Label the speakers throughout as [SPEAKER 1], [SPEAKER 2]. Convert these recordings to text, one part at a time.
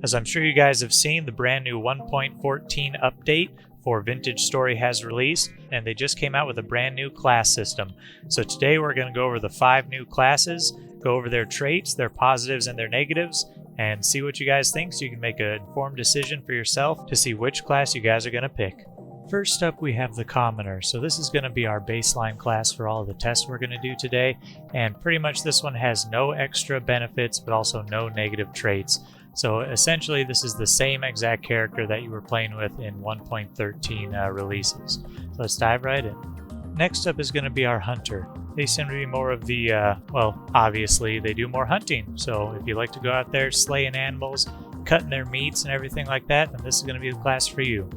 [SPEAKER 1] As I'm sure you guys have seen, the brand new 1.14 update for Vintage Story has released, and they just came out with a brand new class system. So today we're going to go over the 5 new classes, go over their traits, their positives and their negatives, and see what you guys think so you can make an informed decision for yourself to see which class you guys are going to pick. First up, we have the Commoner. So this is going to be our baseline class for all of the tests we're going to do today, and pretty much this one has no extra benefits but also no negative traits. So essentially this is the same exact character that you were playing with in 1.13 releases. So let's dive right in. Next up is going to be our Hunter. They seem to be more of the, well, obviously they do more hunting. So if you like to go out there slaying animals, cutting their meats and everything like that, then this is going to be the class for you.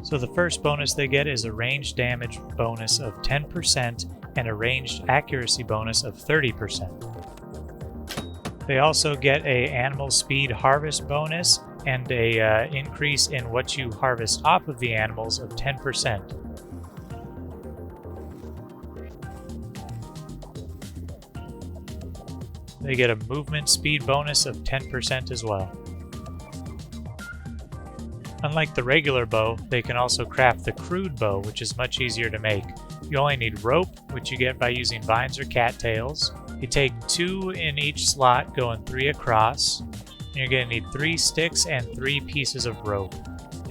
[SPEAKER 1] So the first bonus they get is a ranged damage bonus of 10% and a ranged accuracy bonus of 30%. They also get a animal speed harvest bonus and a increase in what you harvest off of the animals of 10%. They get a movement speed bonus of 10% as well. Unlike the regular bow, they can also craft the crude bow, which is much easier to make. You only need rope, which you get by using vines or cattails. You take 2 in each slot, going 3 across. And you're going to need 3 sticks and 3 pieces of rope.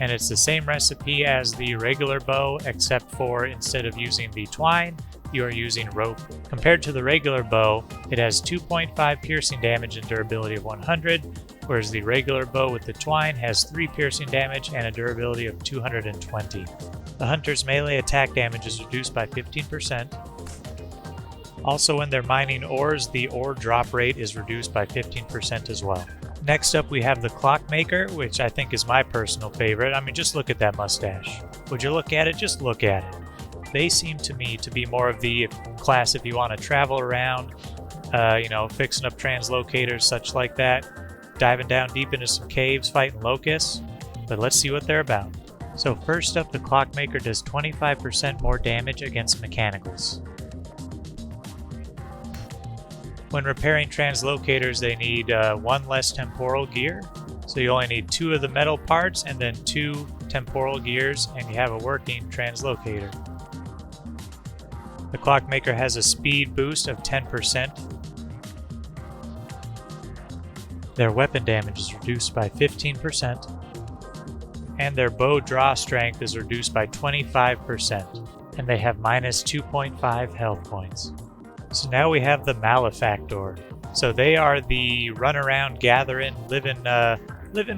[SPEAKER 1] And it's the same recipe as the regular bow, except for instead of using the twine, you are using rope. Compared to the regular bow, it has 2.5 piercing damage and durability of 100, whereas the regular bow with the twine has 3 piercing damage and a durability of 220. The Hunter's melee attack damage is reduced by 15%. Also, when they're mining ores, the ore drop rate is reduced by 15% as well. Next up, we have the Clockmaker, which I think is my personal favorite. I mean, just look at that mustache. Would you look at it? Just look at it. They seem to me to be more of the class if you want to travel around, fixing up translocators, such like that, diving down deep into some caves, fighting locusts. But let's see what they're about. So first up, the Clockmaker does 25% more damage against mechanicals. When repairing translocators, they need 1 less temporal gear. So you only need 2 of the metal parts and then 2 temporal gears, and you have a working translocator. The Clockmaker has a speed boost of 10%. Their weapon damage is reduced by 15%. And their bow draw strength is reduced by 25%. And they have minus 2.5 health points. So now we have the Malefactor. So they are the run-around, gathering, living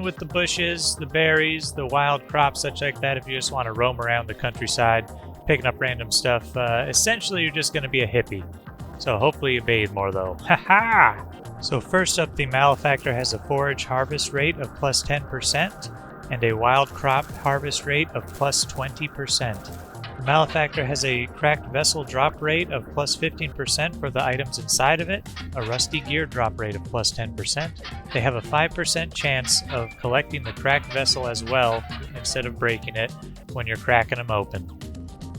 [SPEAKER 1] with the bushes, the berries, the wild crops, such like that. If you just want to roam around the countryside, picking up random stuff, essentially you're just going to be a hippie. So hopefully you bathe more though. Haha! So first up, the Malefactor has a forage harvest rate of plus 10% and a wild crop harvest rate of plus 20%. The Malefactor has a cracked vessel drop rate of plus 15% for the items inside of it, a rusty gear drop rate of plus 10%. They have a 5% chance of collecting the cracked vessel as well instead of breaking it when you're cracking them open.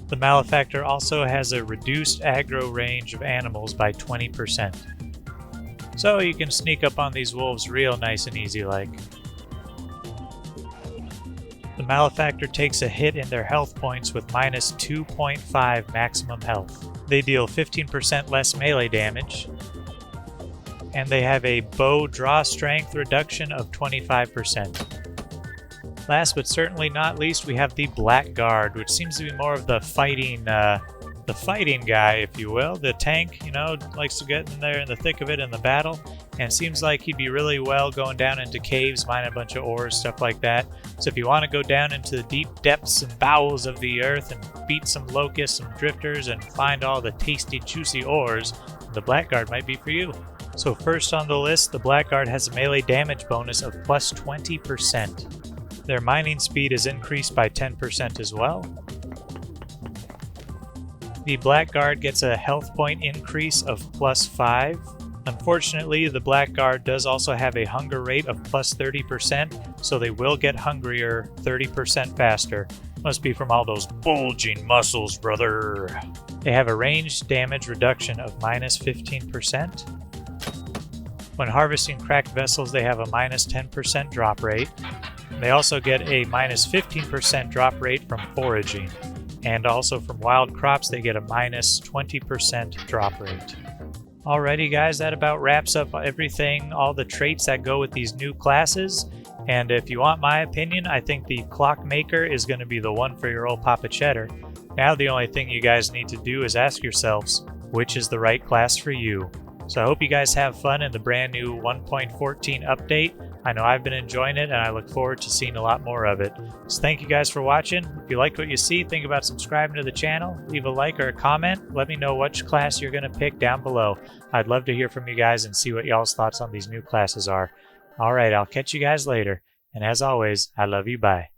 [SPEAKER 1] The Malefactor also has a reduced aggro range of animals by 20%. So you can sneak up on these wolves real nice and easy like. The Malefactor takes a hit in their health points with minus 2.5 maximum health. They deal 15% less melee damage, and they have a bow draw strength reduction of 25%. Last but certainly not least, we have the Blackguard, which seems to be more of the fighting guy, if you will. The tank, likes to get in there in the thick of it in the battle, and seems like he'd be really well going down into caves, mining a bunch of ores, stuff like that. So if you want to go down into the deep depths and bowels of the earth and beat some locusts, some drifters, and find all the tasty, juicy ores, the Blackguard might be for you. So first on the list, the Blackguard has a melee damage bonus of plus 20%. Their mining speed is increased by 10% as well. The Blackguard gets a health point increase of plus 5. Unfortunately, the Blackguard does also have a hunger rate of plus 30%, so they will get hungrier 30% faster. Must be from all those bulging muscles, brother. They have a ranged damage reduction of minus 15%. When harvesting cracked vessels, they have a minus 10% drop rate. They also get a minus 15% drop rate from foraging. And also from wild crops, they get a minus 20% drop rate. Alrighty guys, that about wraps up everything, all the traits that go with these new classes. And if you want my opinion, I think the clockmaker is going to be the one for your old Papa Cheddar. Now the only thing you guys need to do is ask yourselves, which is the right class for you? So I hope you guys have fun in the brand new 1.14 update. I know I've been enjoying it, and I look forward to seeing a lot more of it. So thank you guys for watching. If you liked what you see, think about subscribing to the channel. Leave a like or a comment. Let me know which class you're going to pick down below. I'd love to hear from you guys and see what y'all's thoughts on these new classes are. Alright, I'll catch you guys later. And as always, I love you. Bye.